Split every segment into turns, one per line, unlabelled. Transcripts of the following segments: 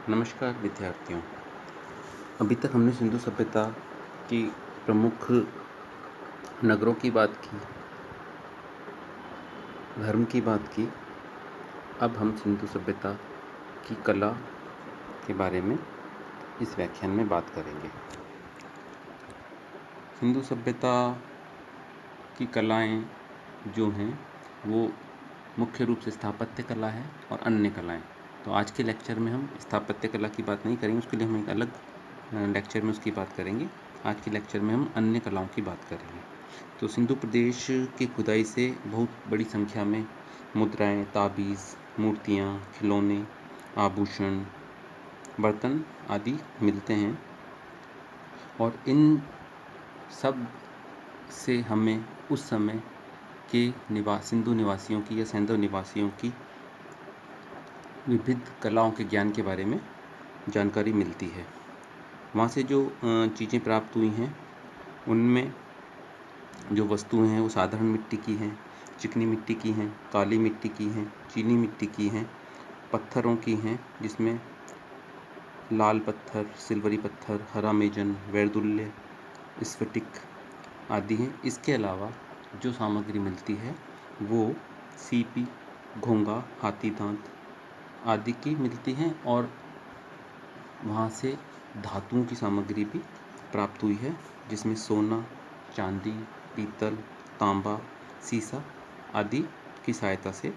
नमस्कार विद्यार्थियों। अभी तक हमने सिंधु सभ्यता की प्रमुख नगरों की बात की, धर्म की बात की। अब हम सिंधु सभ्यता की कला के बारे में इस व्याख्यान में बात करेंगे। सिंधु सभ्यता की कलाएं जो हैं वो मुख्य रूप से स्थापत्य कला है और अन्य कलाएं। तो आज के लेक्चर में हम स्थापत्य कला की बात नहीं करेंगे, उसके लिए हम एक अलग लेक्चर में उसकी बात करेंगे। आज के लेक्चर में हम अन्य कलाओं की बात करेंगे। तो सिंधु प्रदेश की खुदाई से बहुत बड़ी संख्या में मुद्राएं, ताबीज़, मूर्तियाँ, खिलौने, आभूषण, बर्तन आदि मिलते हैं और इन सब से हमें उस समय के सिंधु निवासियों की या सैंधव निवासियों की विविध कलाओं के ज्ञान के बारे में जानकारी मिलती है। वहाँ से जो चीज़ें प्राप्त हुई हैं उनमें जो वस्तुएं हैं वो साधारण मिट्टी की हैं, चिकनी मिट्टी की हैं, काली मिट्टी की हैं, चीनी मिट्टी की हैं, पत्थरों की हैं जिसमें लाल पत्थर, सिल्वरी पत्थर, हरा मेजन, वैरदुल्य, स्फटिक आदि हैं। इसके अलावा जो सामग्री मिलती है वो सीपी, घोंगा, हाथी दांत आदि की मिलती हैं और वहाँ से धातुओं की सामग्री भी प्राप्त हुई है जिसमें सोना, चांदी, पीतल, तांबा, सीसा आदि की सहायता से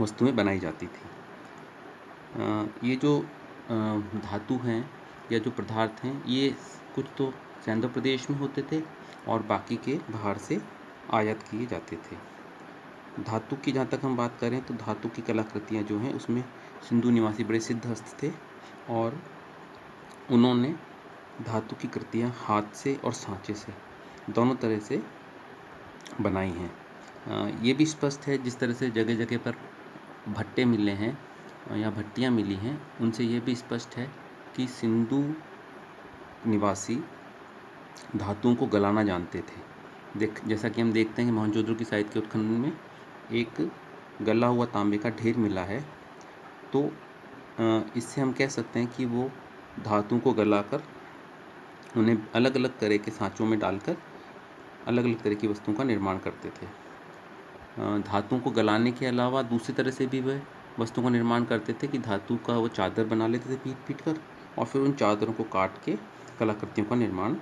वस्तुएं बनाई जाती थी। ये जो धातु हैं या जो पदार्थ हैं ये कुछ तो सैंधव प्रदेश में होते थे और बाकी के बाहर से आयात किए जाते थे। धातु की जहाँ तक हम बात करें तो धातु की कलाकृतियाँ जो हैं उसमें सिंधु निवासी बड़े सिद्धहस्त थे और उन्होंने धातु की कृतियाँ हाथ से और सांचे से दोनों तरह से बनाई हैं। ये भी स्पष्ट है जिस तरह से जगह जगह पर भट्टे मिले हैं या भट्टियाँ मिली हैं, उनसे ये भी स्पष्ट है कि सिंधु निवासी धातुओं को गलाना जानते थे। जैसा कि हम देखते हैं कि मोहनजोदड़ो की साहित्य उत्खनन में एक गला हुआ तांबे का ढेर मिला है, तो इससे हम कह सकते हैं कि वो धातुओं को गलाकर उन्हें अलग अलग तरह के सांचों में डालकर अलग अलग तरह की वस्तुओं का निर्माण करते थे। धातुओं को गलाने के अलावा दूसरी तरह से भी वह वस्तुओं का निर्माण करते थे कि धातु का वो चादर बना लेते थे पीट पीट कर और फिर उन चादरों को काट के कलाकृतियों का निर्माण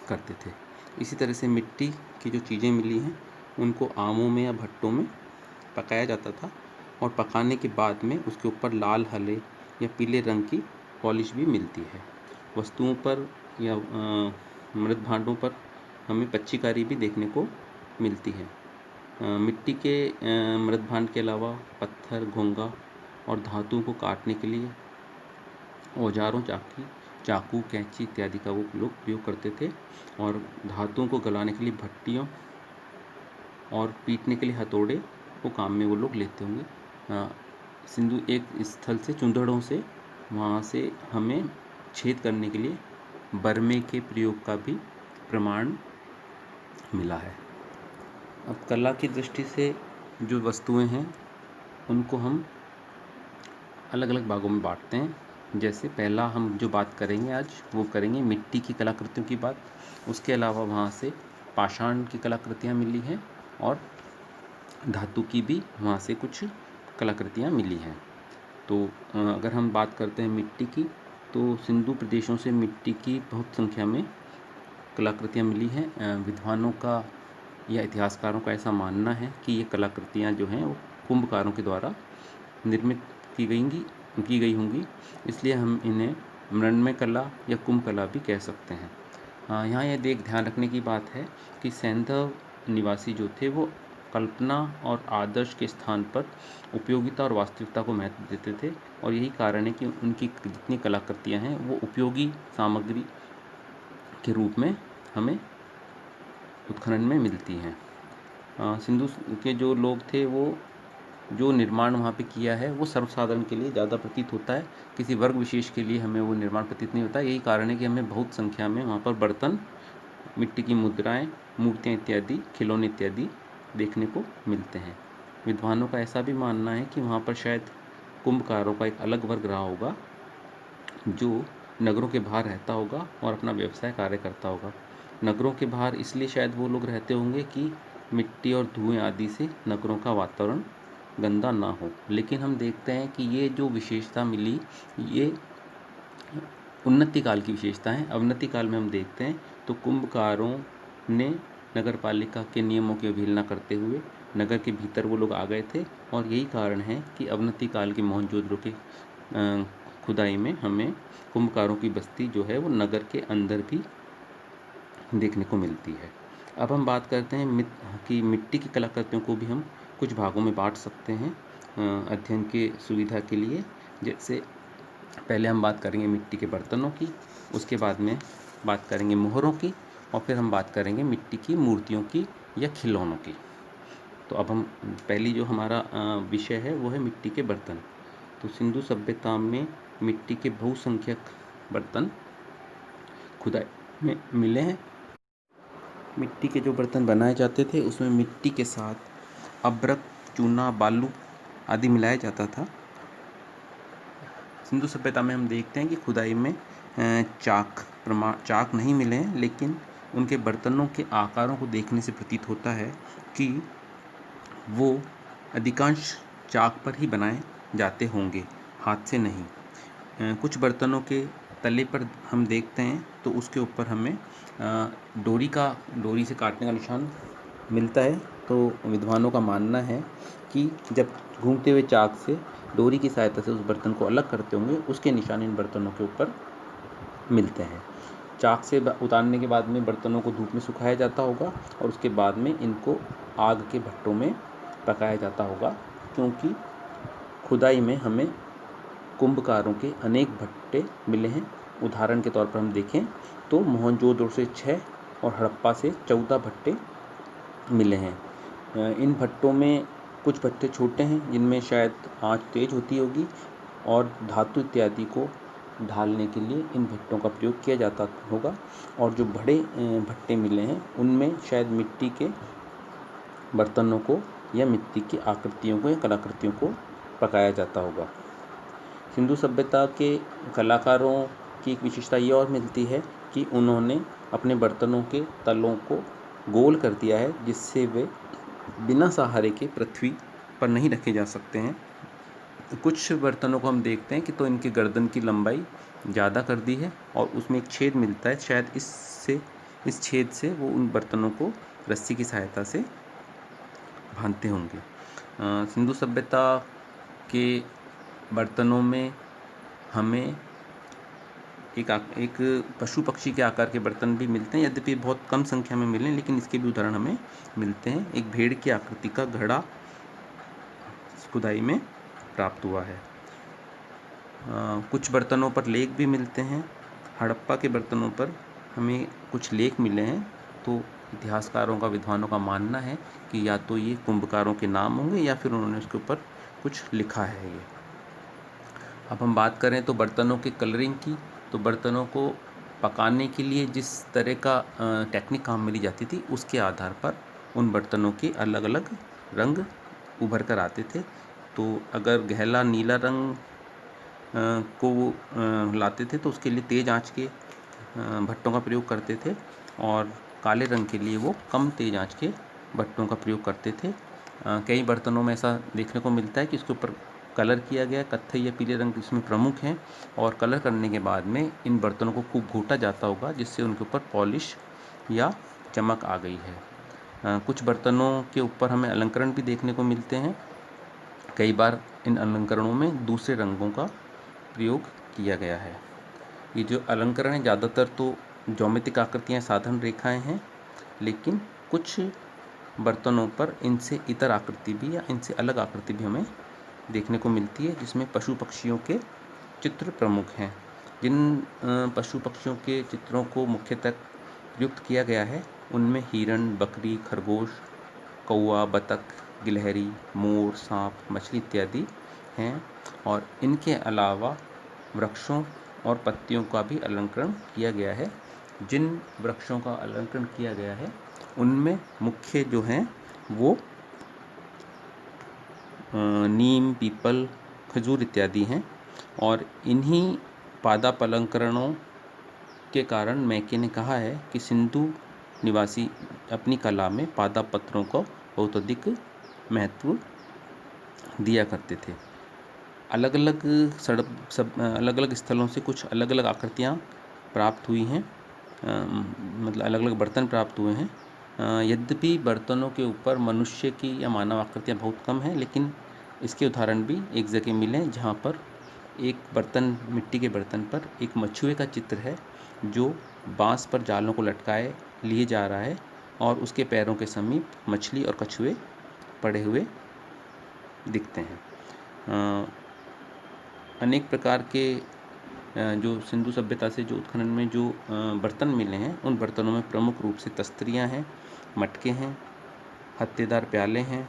करते थे। इसी तरह से मिट्टी की जो चीज़ें मिली हैं उनको आमों में या भट्टों में पकाया जाता था और पकाने के बाद में उसके ऊपर लाल, हरे या पीले रंग की पॉलिश भी मिलती है। वस्तुओं पर या मृत भांडों पर हमें पच्चीकारी भी देखने को मिलती है। मिट्टी के मृत भांड के अलावा पत्थर, घोंगा और धातुओं को काटने के लिए औजारों, चाकू, कैंची इत्यादि का वो लोग उपयोग करते थे और धातुओं को गलाने के लिए भट्टियों और पीटने के लिए हथौड़े को काम में वो लोग लेते होंगे। सिंधु एक स्थल से चुंदड़ों से वहाँ से हमें छेद करने के लिए बर्मे के प्रयोग का भी प्रमाण मिला है। अब कला की दृष्टि से जो वस्तुएं हैं उनको हम अलग अलग भागों में बांटते हैं। जैसे पहला हम जो बात करेंगे आज वो करेंगे मिट्टी की कलाकृतियों की बात। उसके अलावा वहाँ से पाषाण की कलाकृतियाँ मिली हैं और धातु की भी वहाँ से कुछ कलाकृतियाँ मिली हैं। तो अगर हम बात करते हैं मिट्टी की, तो सिंधु प्रदेशों से मिट्टी की बहुत संख्या में कलाकृतियाँ मिली हैं। विद्वानों का या इतिहासकारों का ऐसा मानना है कि ये कलाकृतियाँ जो हैं वो कुंभकारों के द्वारा निर्मित की गई होंगी, इसलिए हम इन्हें मृण्मय कला या कुंभ कला भी कह सकते हैं। यहाँ यह ध्यान रखने की बात है कि सैंधव निवासी जो थे वो कल्पना और आदर्श के स्थान पर उपयोगिता और वास्तविकता को महत्व देते थे और यही कारण है कि उनकी जितनी कलाकृतियाँ हैं वो उपयोगी सामग्री के रूप में हमें उत्खनन में मिलती हैं। सिंधु के जो लोग थे वो जो निर्माण वहाँ पे किया है वो सर्वसाधारण के लिए ज़्यादा प्रतीत होता है, किसी वर्ग विशेष के लिए हमें वो निर्माण प्रतीत नहीं होता। यही कारण है कि हमें बहुत संख्या में वहाँ पर बर्तन, मिट्टी की मुद्राएं, मूर्तियाँ इत्यादि, खिलौने इत्यादि देखने को मिलते हैं। विद्वानों का ऐसा भी मानना है कि वहाँ पर शायद कुंभकारों का एक अलग वर्ग रहा होगा जो नगरों के बाहर रहता होगा और अपना व्यवसाय कार्य करता होगा। नगरों के बाहर इसलिए शायद वो लोग रहते होंगे कि मिट्टी और धुएं आदि से नगरों का वातावरण गंदा ना हो। लेकिन हम देखते हैं कि ये जो विशेषता मिली, ये उन्नति काल की विशेषता है। अवनति काल में हम देखते हैं तो कुंभकारों ने नगर पालिका के नियमों की अवहेलना करते हुए नगर के भीतर वो लोग आ गए थे, और यही कारण है कि अवनति काल के मोहनजोदड़ो की खुदाई में हमें कुंभकारों की बस्ती जो है वो नगर के अंदर भी देखने को मिलती है। अब हम बात करते हैं कि मिट्टी की कलाकृतियों को भी हम कुछ भागों में बांट सकते हैं अध्ययन के सुविधा के लिए। जैसे पहले हम बात करेंगे मिट्टी के बर्तनों की, उसके बाद में बात करेंगे मोहरों की, और फिर हम बात करेंगे मिट्टी की मूर्तियों की या खिलौनों की। तो अब हम पहली जो हमारा विषय है वो है मिट्टी के बर्तन। तो सिंधु सभ्यता में मिट्टी के बहुसंख्यक बर्तन खुदाई में मिले हैं। मिट्टी के जो बर्तन बनाए जाते थे उसमें मिट्टी के साथ अभ्रक, चूना, बालू आदि मिलाया जाता था। सिंधु सभ्यता में हम देखते हैं कि खुदाई में चाक नहीं मिले हैं, लेकिन उनके बर्तनों के आकारों को देखने से प्रतीत होता है कि वो अधिकांश चाक पर ही बनाए जाते होंगे, हाथ से नहीं। कुछ बर्तनों के तले पर हम देखते हैं तो उसके ऊपर हमें डोरी से काटने का निशान मिलता है। तो विद्वानों का मानना है कि जब घूमते हुए चाक से डोरी की सहायता से उस बर्तन को अलग करते होंगे, उसके निशान इन बर्तनों के ऊपर मिलते हैं। चाक से उतारने के बाद में बर्तनों को धूप में सुखाया जाता होगा और उसके बाद में इनको आग के भट्टों में पकाया जाता होगा, क्योंकि खुदाई में हमें कुंभकारों के अनेक भट्टे मिले हैं। उदाहरण के तौर पर हम देखें तो मोहनजोदड़ो से 6 और हड़प्पा से 14 भट्टे मिले हैं। इन भट्टों में कुछ भट्टे छोटे हैं जिनमें शायद आंच तेज होती होगी, और धातु इत्यादि को ढालने के लिए इन भट्टों का प्रयोग किया जाता होगा। और जो बड़े भट्टे मिले हैं उनमें शायद मिट्टी के बर्तनों को या मिट्टी की आकृतियों को या कलाकृतियों को पकाया जाता होगा। सिंधु सभ्यता के कलाकारों की एक विशेषता ये और मिलती है कि उन्होंने अपने बर्तनों के तलों को गोल कर दिया है, जिससे वे बिना सहारे के पृथ्वी पर नहीं रखे जा सकते हैं। कुछ बर्तनों को हम देखते हैं कि तो इनके गर्दन की लंबाई ज़्यादा कर दी है और उसमें एक छेद मिलता है, शायद इस छेद से वो उन बर्तनों को रस्सी की सहायता से बांधते होंगे। सिंधु सभ्यता के बर्तनों में हमें एक पशु पक्षी के आकार के बर्तन भी मिलते हैं, यद्यपि बहुत कम संख्या में मिले, लेकिन इसके भी उदाहरण हमें मिलते हैं। एक भेड़ की आकृति का घड़ा खुदाई में प्राप्त हुआ है। कुछ बर्तनों पर लेख भी मिलते हैं। हड़प्पा के बर्तनों पर हमें कुछ लेख मिले हैं, तो इतिहासकारों का, विद्वानों का मानना है कि या तो ये कुंभकारों के नाम होंगे या फिर उन्होंने उसके ऊपर कुछ लिखा है ये। अब हम बात करें तो बर्तनों के कलरिंग की, तो बर्तनों को पकाने के लिए जिस तरह का टेक्निक काम मिली जाती थी उसके आधार पर उन बर्तनों के अलग अलग रंग उभर कर आते थे। तो अगर गहरा नीला रंग को लाते थे तो उसके लिए तेज़ आंच के भट्टों का प्रयोग करते थे, और काले रंग के लिए वो कम तेज़ आंच के भट्टों का प्रयोग करते थे। कई बर्तनों में ऐसा देखने को मिलता है कि इसके ऊपर कलर किया गया, कत्थई या पीले रंग इसमें प्रमुख हैं, और कलर करने के बाद में इन बर्तनों को खूब घोटा जाता होगा, जिससे उनके ऊपर पॉलिश या चमक आ गई है। कुछ बर्तनों के ऊपर हमें अलंकरण भी देखने को मिलते हैं। कई बार इन अलंकरणों में दूसरे रंगों का प्रयोग किया गया है। ये जो अलंकरण है ज़्यादातर तो ज्योमेट्रिक आकृतियाँ, साधारण रेखाएं हैं, लेकिन कुछ बर्तनों पर इनसे इतर आकृति भी या इनसे अलग आकृति भी हमें देखने को मिलती है, जिसमें पशु पक्षियों के चित्र प्रमुख हैं। जिन पशु पक्षियों के चित्रों को मुख्यतः प्रयुक्त किया गया है उनमें हिरण, बकरी, खरगोश, कौवा, बतख, गिलहरी, मोर, सांप, मछली इत्यादि हैं। और इनके अलावा वृक्षों और पत्तियों का भी अलंकरण किया गया है। जिन वृक्षों का अलंकरण किया गया है उनमें मुख्य जो हैं वो नीम, पीपल, खजूर इत्यादि हैं। और इन्हीं पादपालंकरणों के कारण मैके ने कहा है कि सिंधु निवासी अपनी कला में पादप पत्रों को बहुत अधिक महत्व दिया करते थे। अलग अलग अलग अलग स्थलों से कुछ अलग अलग आकृतियाँ प्राप्त हुई हैं, मतलब अलग अलग बर्तन प्राप्त हुए हैं। यद्यपि बर्तनों के ऊपर मनुष्य की या मानव आकृतियाँ बहुत कम हैं, लेकिन इसके उदाहरण भी एक जगह मिले जहाँ पर एक बर्तन, मिट्टी के बर्तन पर एक मछुए का चित्र है जो बांस पर जालों को लटकाए लिए जा रहा है और उसके पैरों के समीप मछली और कछुए पड़े हुए दिखते हैं। अनेक प्रकार के जो सिंधु सभ्यता से जो उत्खनन में जो बर्तन मिले हैं, उन बर्तनों में प्रमुख रूप से तस्तरियाँ हैं, मटके हैं, हत्तेदार प्याले हैं,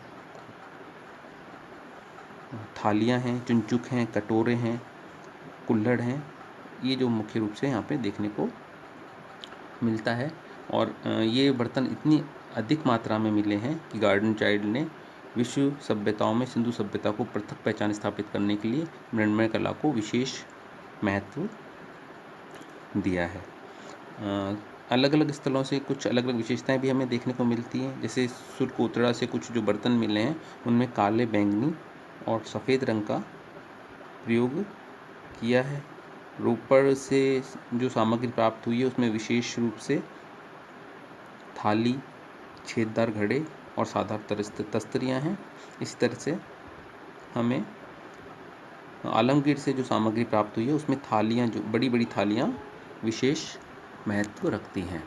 थालियाँ हैं, चुनचुक हैं, कटोरे हैं, कुल्हड़ हैं। ये जो मुख्य रूप से यहाँ पे देखने को मिलता है। और ये बर्तन इतनी अधिक मात्रा में मिले हैं कि गार्डन चाइल्ड ने विश्व सभ्यताओं में सिंधु सभ्यता को पृथक पहचान स्थापित करने के लिए मृण्मय कला को विशेष महत्व दिया है। अलग अलग स्थलों से कुछ अलग अलग विशेषताएं भी हमें देखने को मिलती हैं। जैसे सुरकोतड़ा से कुछ जो बर्तन मिले हैं उनमें काले, बैंगनी और सफ़ेद रंग का प्रयोग किया है। रोपड़ से जो सामग्री प्राप्त हुई है उसमें विशेष रूप से थाली, छेददार घड़े और साधारण तस्तरियाँ हैं। इसी तरह से हमें आलमगीर से जो सामग्री प्राप्त हुई है उसमें थालियाँ, जो बड़ी बड़ी थालियाँ विशेष महत्व रखती हैं।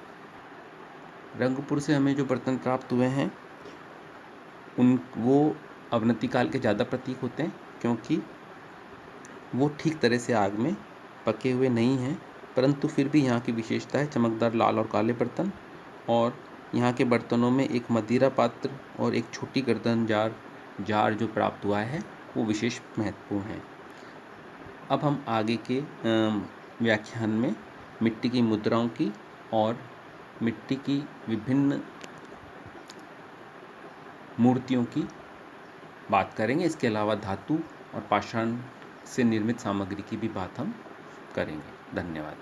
रंगपुर से हमें जो बर्तन प्राप्त हुए हैं वो अवनति काल के ज़्यादा प्रतीक होते हैं, क्योंकि वो ठीक तरह से आग में पके हुए नहीं हैं, परंतु फिर भी यहाँ की विशेषता है चमकदार लाल और काले बर्तन। और यहाँ के बर्तनों में एक मदिरा पात्र और एक छोटी गर्दन जार जो प्राप्त हुआ है वो विशेष महत्वपूर्ण है। अब हम आगे के व्याख्यान में मिट्टी की मुद्राओं की और मिट्टी की विभिन्न मूर्तियों की बात करेंगे। इसके अलावा धातु और पाषाण से निर्मित सामग्री की भी बात हम करेंगे। धन्यवाद।